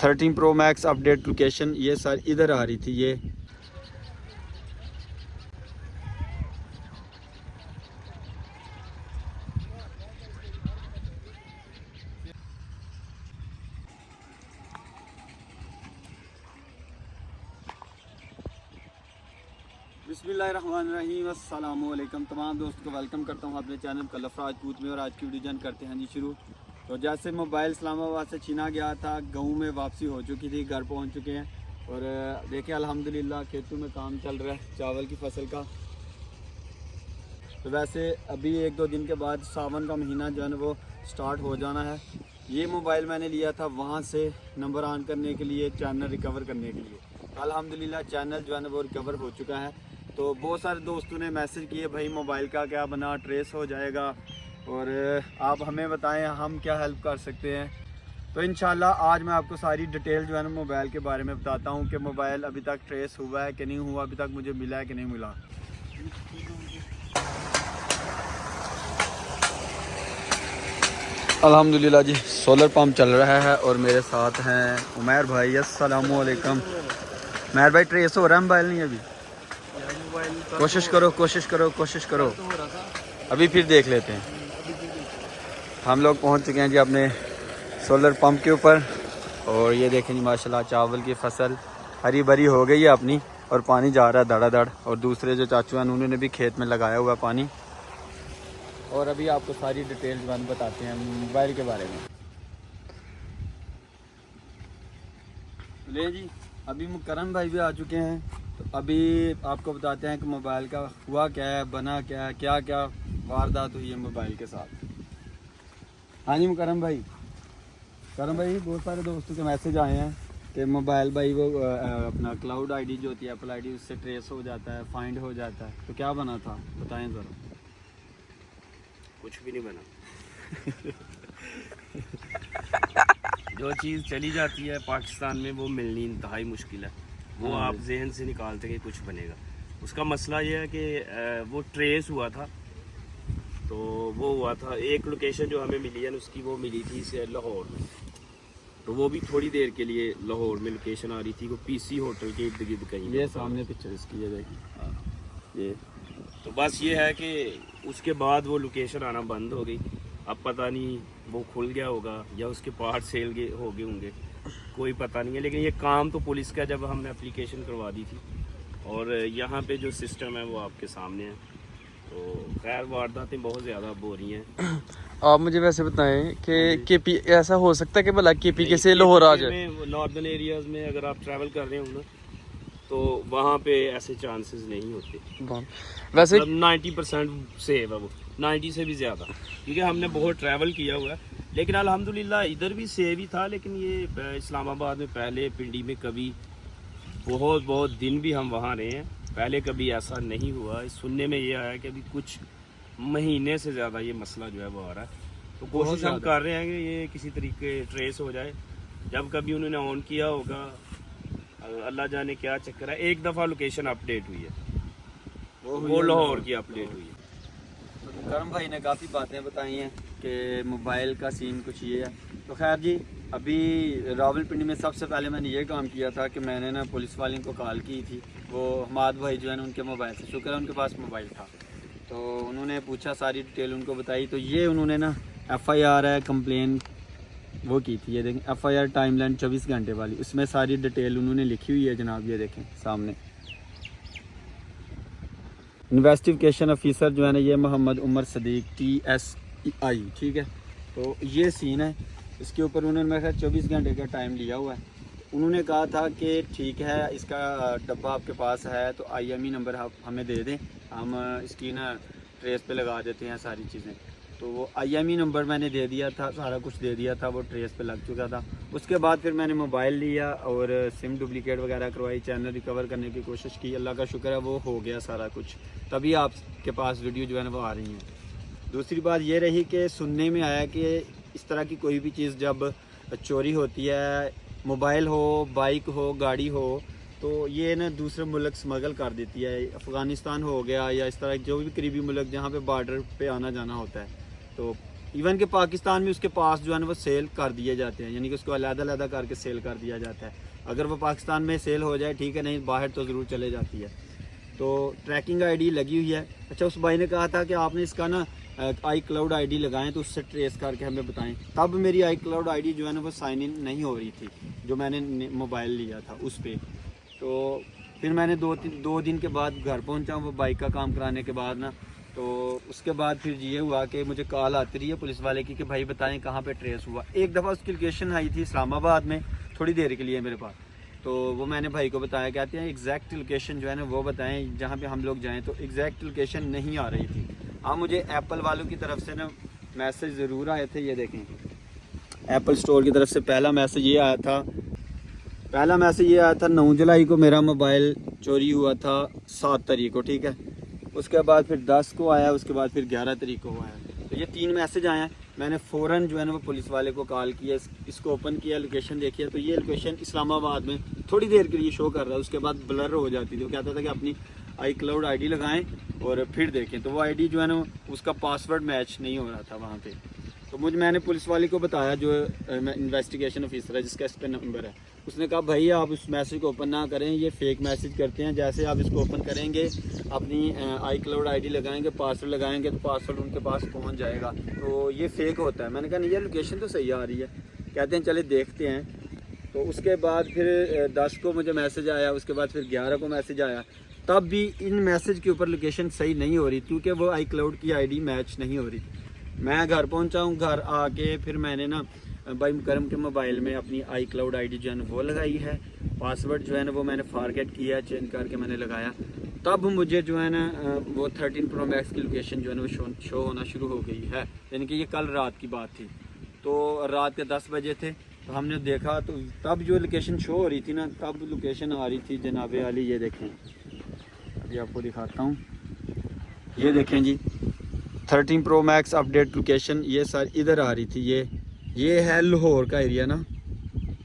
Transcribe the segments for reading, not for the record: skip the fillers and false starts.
13 Pro Max update location ये सारी इधर आ रही थी। ये बिस्मिल्लाहिर्रहमानिर्रहीम, अस्सलामुअलैकुम। तमाम दोस्तों को वेलकम करता हूँ अपने चैनल कलफ राजपूत में। और आज की वीडियो जान करते हैं जी शुरू। तो जैसे मोबाइल इस्लामाबाद से छीना गया था, गाँव में वापसी हो चुकी थी, घर पहुँच चुके हैं। और देखिए अल्हम्दुलिल्लाह खेतों में काम चल रहा है चावल की फसल का। तो वैसे अभी 1-2 दिन के बाद सावन का महीना जो है ना वो स्टार्ट हो जाना है। ये मोबाइल मैंने लिया था वहाँ से नंबर ऑन करने के लिए, चैनल रिकवर करने के लिए। अल्हम्दुलिल्लाह चैनल जो है ना वो रिकवर हो चुका है। तो बहुत सारे दोस्तों ने मैसेज किए, भाई मोबाइल का क्या बना, ट्रेस हो जाएगा और आप हमें बताएं हम क्या हेल्प कर सकते हैं। तो इंशाल्लाह आज मैं आपको सारी डिटेल जो है ना मोबाइल के बारे में बताता हूं कि मोबाइल अभी तक ट्रेस हुआ है कि नहीं हुआ, अभी तक मुझे मिला है कि नहीं मिला। अल्हम्दुलिल्लाह जी सोलर पंप चल रहा है और मेरे साथ हैं उमैर भाई। अस्सलामु अलैकुम। उमैर भाई ट्रेस हो रहा है मोबाइल? नहीं अभी कोशिश करो अभी फिर देख लेते हैं। हम लोग पहुंच चुके हैं जी अपने सोलर पंप के ऊपर। और ये देखें जी माशाल्लाह चावल की फसल हरी भरी हो गई है अपनी और पानी जा रहा है धड़ाधड़। और दूसरे जो चाचू हैं उन्होंने भी खेत में लगाया हुआ पानी। और अभी आपको सारी डिटेल्स बताते हैं मोबाइल के बारे में। ले जी अभी मुकरम भाई भी आ चुके हैं। तो अभी आपको बताते हैं कि मोबाइल का हुआ क्या है, बना क्या है, क्या क्या वारदात हुई है मोबाइल के साथ। हाँ जी मुकरम भाई। बहुत सारे दोस्तों के मैसेज आए हैं कि मोबाइल भाई वो अपना क्लाउड आईडी जो होती है एप्पल आईडी उससे ट्रेस हो जाता है, फाइंड हो जाता है। तो क्या बना था बताएं ज़रा। कुछ भी नहीं बना। जो चीज़ चली जाती है पाकिस्तान में वो मिलनी इंतहाई मुश्किल है। वो आप जहन से निकालते कि कुछ बनेगा। उसका मसला ये है कि वो ट्रेस हुआ था। तो वो हुआ था एक लोकेशन जो हमें मिली है उसकी वो मिली थी से लाहौर में। तो वो भी थोड़ी देर के लिए लाहौर में लोकेशन आ रही थी, वो पीसी होटल के इर्द गिर्द कहीं। ये सामने पिक्चर इसकी ये देखिए ये। तो बस ये है कि उसके बाद वो लोकेशन आना बंद हो गई। अब पता नहीं वो खुल गया होगा या उसके पार्ट सेल हो गए होंगे, कोई पता नहीं है। लेकिन ये काम तो पुलिस का जब हमने एप्लीकेशन करवा दी थी और यहाँ पे जो सिस्टम है वो आपके सामने है। तो खैर वारदातें बहुत ज़्यादा अब हो रही हैं। आप मुझे वैसे बताएं कि केपी ऐसा हो सकता है कि भला केपी के से लाहौर आ जाए? नॉर्दर्न एरियाज़ में अगर आप ट्रैवल कर रहे हो ना तो वहाँ पे ऐसे चांसेस नहीं होते। वैसे 90% सेव है वो, 90 से भी ज़्यादा, क्योंकि हमने बहुत ट्रैवल किया हुआ है। लेकिन अल्हम्दुलिल्लाह इधर भी सेव ही था। लेकिन ये इस्लामाबाद में पहले, पिंडी में कभी बहुत दिन भी हम वहाँ रहे हैं, पहले कभी ऐसा नहीं हुआ। सुनने में ये आया कि अभी कुछ महीने से ज़्यादा ये मसला जो है वो आ रहा है। तो कोशिश हम कर रहे हैं कि ये किसी तरीके ट्रेस हो जाए। जब कभी उन्होंने ऑन किया होगा, अल्लाह जाने क्या चक्कर है। एक दफ़ा लोकेशन अपडेट हुई है, वो लाहौर की अपडेट हुई है। करम भाई ने काफ़ी बातें बताई हैं कि मोबाइल का सीन कुछ ये है। तो खैर जी अभी रावलपिंडी में सबसे पहले मैंने ये काम किया था कि मैंने ना पुलिस वालों को कॉल की थी। वो हमाद भाई जो है ना उनके मोबाइल से, शुक्र है उनके पास मोबाइल था। तो उन्होंने पूछा, सारी डिटेल उनको बताई। तो ये उन्होंने ना FIR है कंप्लेन वो की थी। ये देखें FIR टाइमलाइन 24 घंटे वाली, उसमें सारी डिटेल उन्होंने लिखी हुई है जनाब। ये देखें सामने इन्वेस्टिगेशन ऑफिसर जो है ना ये मोहम्मद उमर सदीक TSI, ठीक है। तो ये सीन है। इसके ऊपर उन्होंने मेरे ख्याल 24 घंटे का टाइम लिया हुआ है। उन्होंने कहा था कि ठीक है इसका डब्बा आपके पास है तो IME नंबर आप हमें दे दें, हम इसकी ना ट्रेस पे लगा देते हैं सारी चीज़ें। तो वो IME नंबर मैंने दे दिया था, सारा कुछ दे दिया था, वो ट्रेस पे लग चुका था। उसके बाद फिर मैंने मोबाइल लिया और सिम डुप्लिकेट वगैरह करवाई, चैनल रिकवर करने की कोशिश की। अल्लाह का शुक्र है वो हो गया सारा कुछ, तभी आपके पास वीडियो जो है ना वो आ रही हैं। दूसरी बात ये रही कि सुनने में आया कि इस तरह की कोई भी चीज़ जब चोरी होती है, मोबाइल हो, बाइक हो, गाड़ी हो, तो ये ना दूसरे मुल्क स्मगल कर देती है। अफ़गानिस्तान हो गया या इस तरह जो भी करीबी मुल्क जहाँ पे बॉर्डर पे आना जाना होता है, तो इवन कि पाकिस्तान में उसके पास जो है ना वो सेल कर दिए जाते हैं, यानी कि उसको अलग-अलग करके सेल कर दिया जाता है। अगर वो पाकिस्तान में सेल हो जाए ठीक है, नहीं बाहर तो ज़रूर चले जाती है। तो ट्रैकिंग आईडी लगी हुई है। अच्छा, उस भाई ने कहा था कि आपने इसका ना आई क्लाउड आईडी लगाएं तो उससे ट्रेस करके हमें बताएं। तब मेरी आई क्लाउड आईडी जो है ना वो साइन इन नहीं हो रही थी, जो मैंने मोबाइल लिया था उस पर। तो फिर मैंने दो दिन के बाद घर पहुंचा वो बाइक का काम कराने के बाद ना। तो उसके बाद फिर ये हुआ कि मुझे कॉल आती रही है पुलिस वाले की कि भाई बताएं कहाँ पे ट्रेस हुआ। एक दफ़ा उसकी लोकेशन आई थी इस्लामाबाद में थोड़ी देर के लिए मेरे पास, तो वो मैंने भाई को बताया, कहते हैं एग्जैक्ट लोकेशन जो है ना वो बताएं जहाँ पे हम लोग जाएं। तो एग्जैक्ट लोकेशन नहीं आ रही थी। हाँ, मुझे एप्पल वालों की तरफ से ना मैसेज ज़रूर आए थे, ये देखें एप्पल स्टोर की तरफ से पहला मैसेज ये आया था। 9 जुलाई को मेरा मोबाइल चोरी हुआ था 7 तारीख को, ठीक है। उसके बाद फिर 10 को आया, उसके बाद फिर 11 तारीख को आया। तो ये 3 मैसेज आए हैं। मैंने फ़ौरन जो है ना वो पुलिस वाले को कॉल किया, इसको ओपन किया, लोकेशन देखिए तो ये लोकेशन इस्लामाबाद में थोड़ी देर के लिए शो कर रहा है, उसके बाद ब्लर हो जाती थी। वो कहता था कि अपनी आई क्लाउड आईडी लगाएं और फिर देखें। तो वो आईडी जो है ना उसका पासवर्ड मैच नहीं हो रहा था वहाँ पे। तो मैंने पुलिस वाले को बताया, जो इन्वेस्टिगेशन ऑफिसर है जिसका इस पर नंबर है, उसने कहा भाई आप उस मैसेज को ओपन ना करें, ये फेक मैसेज करते हैं। जैसे आप इसको ओपन करेंगे, अपनी आई क्लाउड आईडी लगाएंगे, पासवर्ड लगाएंगे तो पासवर्ड उनके पास पहुंच जाएगा। तो ये फेक होता है। मैंने कहा नहीं, ये लोकेशन तो सही आ रही है। कहते हैं चले देखते हैं। तो उसके बाद फिर 10 को मुझे मैसेज आया, उसके बाद फिर 11 को मैसेज आया। तब भी इन मैसेज के ऊपर लोकेशन सही नहीं हो रही, क्योंकि वो आई क्लाउड की आईडी मैच नहीं हो रही। मैं घर पहुंचा हूँ, घर आके फिर मैंने ना भाई मुकरम के मोबाइल में अपनी आई क्लाउड आईडी जो है ना वो लगाई है। पासवर्ड जो है ना वो मैंने फॉरगेट किया, चेंज करके मैंने लगाया। तब मुझे जो है ना वो 13 प्रो मैक्स की लोकेशन जो है ना वो शो होना शुरू हो गई है, यानी कि ये कल रात की बात थी। तो रात के 10 बजे थे, तो हमने देखा तो तब जो लोकेशन शो हो रही थी ना, तब लोकेशन आ रही थी जनाबे वाली, ये देखें, अभी आपको दिखाता हूँ। ये देखें जी, 13 प्रो मैक्स अपडेट लोकेशन ये सारी इधर आ रही थी। ये है लाहौर का एरिया ना,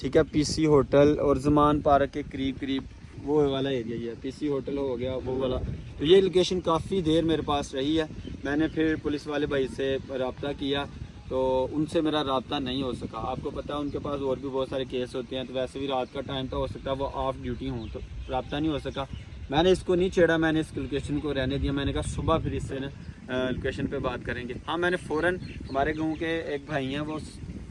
ठीक है। पीसी होटल और ज़मान पार्क के करीब वो वाला एरिया ही है। पीसी होटल हो गया वो वाला। तो ये लोकेशन काफ़ी देर मेरे पास रही है। मैंने फिर पुलिस वाले भाई से रब्ता किया, तो उनसे मेरा रब्ता नहीं हो सका। आपको पता है उनके पास और भी बहुत सारे केस होते हैं, तो वैसे भी रात का टाइम तो हो सकता है वो ऑफ ड्यूटी हों, तो रब्ता नहीं हो सका। मैंने इसको नहीं छेड़ा, मैंने इस लोकेशन को रहने दिया। मैंने कहा सुबह फिर इससे ना लोकेशन पे बात करेंगे। हाँ, मैंने फ़ौरन हमारे गाँव के एक भाई हैं वो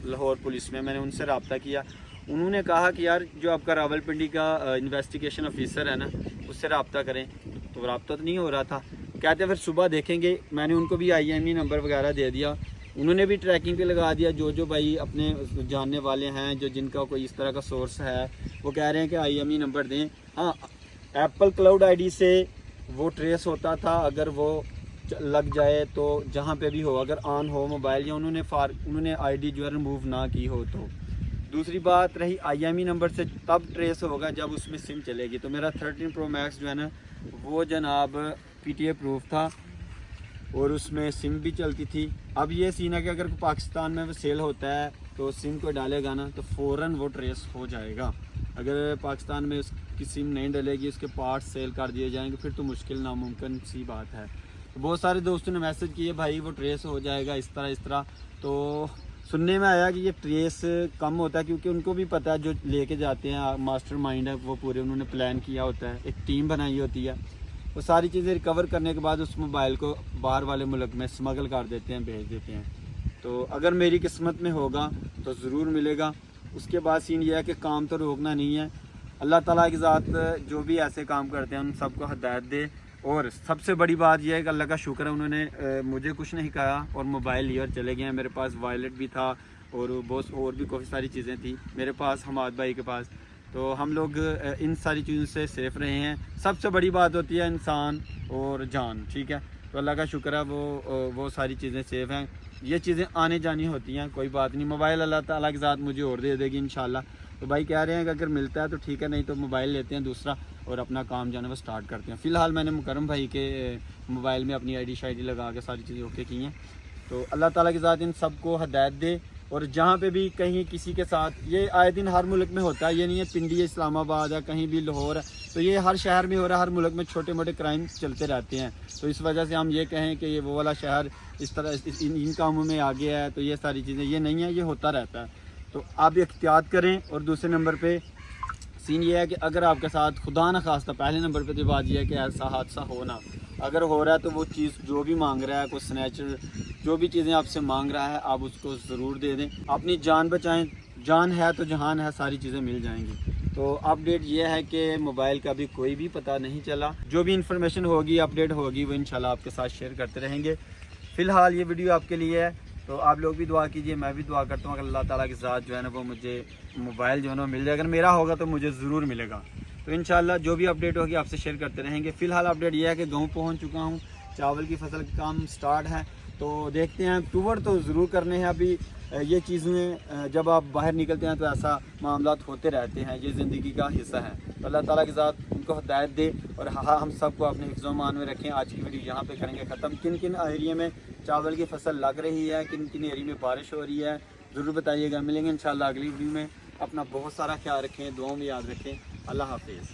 लाहौर पुलिस में, मैंने उनसे रब्ता किया। उन्होंने कहा कि यार जो आपका रावलपिंडी का इन्वेस्टिगेशन ऑफिसर है ना, उससे रब्ता करें। तो रब्ता तो नहीं हो रहा था। कहते फिर सुबह देखेंगे। मैंने उनको भी IME नंबर वगैरह दे दिया, उन्होंने भी ट्रैकिंग पे लगा दिया। जो भाई अपने जानने वाले हैं, जो जिनका कोई इस तरह का सोर्स है, वो कह रहे हैं कि IME नंबर दें। हाँ, एप्पल क्लाउड आईडी से वो ट्रेस होता था, अगर वो लग जाए तो जहाँ पे भी हो, अगर ऑन हो मोबाइल या उन्होंने आईडी जो है रिमूव ना की हो तो। दूसरी बात रही IME नंबर से, तब ट्रेस होगा जब उसमें सिम चलेगी। तो मेरा 13 प्रो मैक्स जो है ना वो जनाब PTA प्रूफ था और उसमें सिम भी चलती थी। अब ये सीन है कि अगर पाकिस्तान में वो सेल होता है तो सिम को डालेगा ना तो फ़ौरन वो ट्रेस हो जाएगा। अगर पाकिस्तान में उसकी सिम नहीं डलेगी, उसके पार्ट्स सेल कर दिए जाएंगे, फिर तो मुश्किल नामुमकिन सी बात है। तो बहुत सारे दोस्तों ने मैसेज किए भाई वो ट्रेस हो जाएगा इस तरह। तो सुनने में आया कि ये ट्रेस कम होता है, क्योंकि उनको भी पता है जो लेके जाते हैं मास्टरमाइंड है वो पूरे उन्होंने प्लान किया होता है, एक टीम बनाई होती है। वो सारी चीज़ें रिकवर करने के बाद उस मोबाइल को बाहर वाले मुल्क में स्मगल कर देते हैं, भेज देते हैं। तो अगर मेरी किस्मत में होगा तो ज़रूर मिलेगा। उसके बाद सीन ये है कि काम तो रोकना नहीं है। अल्लाह ताला की ज़ात जो भी ऐसे काम करते हैं उन सबको हिदायत दे। और सबसे बड़ी बात यह है कि अल्लाह का शुक्र है उन्होंने मुझे कुछ नहीं कहा और मोबाइल लिया और चले गए। मेरे पास वॉलेट भी था और बहुत और भी काफ़ी सारी चीज़ें थी मेरे पास, हमाद भाई के पास। तो हम लोग इन सारी चीज़ों से सेफ़ रहे हैं। सबसे बड़ी बात होती है इंसान और जान, ठीक है। तो अल्लाह का शुक्र है वो सारी चीज़ें सेफ़ हैं। ये चीज़ें आने जानी होती हैं, कोई बात नहीं। मोबाइल अल्लाह ताला की ज़ात मुझे और दे देगी इंशाल्लाह। तो भाई कह रहे हैं कि अगर मिलता है तो ठीक है, नहीं तो मोबाइल लेते हैं दूसरा और अपना काम जो है वो स्टार्ट करते हैं। फ़िलहाल मैंने मुकरम भाई के मोबाइल में अपनी आईडी शाईडी लगा के सारी चीज़ें ओके की हैं। तो अल्लाह ताला की ज़ात इन सबको हिदायत दे। और जहाँ पे भी कहीं किसी के साथ, ये आए दिन हर मुल्क में होता है, ये नहीं है पिंडी इस्लामाबाद या कहीं भी लाहौर, तो ये हर शहर में हो रहा है, हर मुल्क में छोटे मोटे क्राइम चलते रहते हैं। तो इस वजह से हम ये कहें कि ये वो वाला शहर इस तरह इन कामों में आगे है, तो ये सारी चीज़ें ये नहीं है, ये होता रहता है। तो आप एहतियात करें। और दूसरे नंबर पे सीन ये है कि अगर आपके साथ खुदा न खास्ता, पहले नंबर पे तो बात यह है कि ऐसा हादसा हो ना, अगर हो रहा है तो वो चीज़ जो भी मांग रहा है, कोई स्नैचर जो भी चीज़ें आपसे मांग रहा है, आप उसको ज़रूर दे दें। अपनी जान बचाएं, जान है तो जहान है, सारी चीज़ें मिल जाएंगी। तो अपडेट ये है कि मोबाइल का भी कोई भी पता नहीं चला। जो भी इंफॉर्मेशन होगी, अपडेट होगी, वो इंशाल्लाह आपके साथ शेयर करते रहेंगे। फ़िलहाल ये वीडियो आपके लिए है, तो आप लोग भी दुआ कीजिए, मैं भी दुआ करता हूँ कि अल्लाह ताला के साथ जो है ना वो मुझे मोबाइल जो है ना मिल जाए। अगर मेरा होगा तो मुझे ज़रूर मिलेगा। तो इंशाल्लाह जो भी अपडेट होगी आपसे शेयर करते रहेंगे। फ़िलहाल अपडेट ये है कि गाँव पहुँच चुका हूँ, चावल की फसल का काम स्टार्ट है, तो देखते हैं। टूर तो ज़रूर करने हैं अभी। ये चीज़ें जब आप बाहर निकलते हैं तो ऐसा मामलात होते रहते हैं, ये ज़िंदगी का हिस्सा है। तो अल्लाह ताला के साथ उनको हिदायत दे और हाँ हम सबको अपने हिफ्ज़-ओ-मान में रखें। आज की वीडियो यहाँ पे करेंगे ख़त्म। किन किन एरिया में चावल की फसल लग रही है, किन किन एरिया में बारिश हो रही है, ज़रूर बताइएगा। मिलेंगे इंशाल्लाह अगली वीडियो में। अपना बहुत सारा ख्याल रखें, दुआओं में याद रखें। अल्लाह हाफिज़।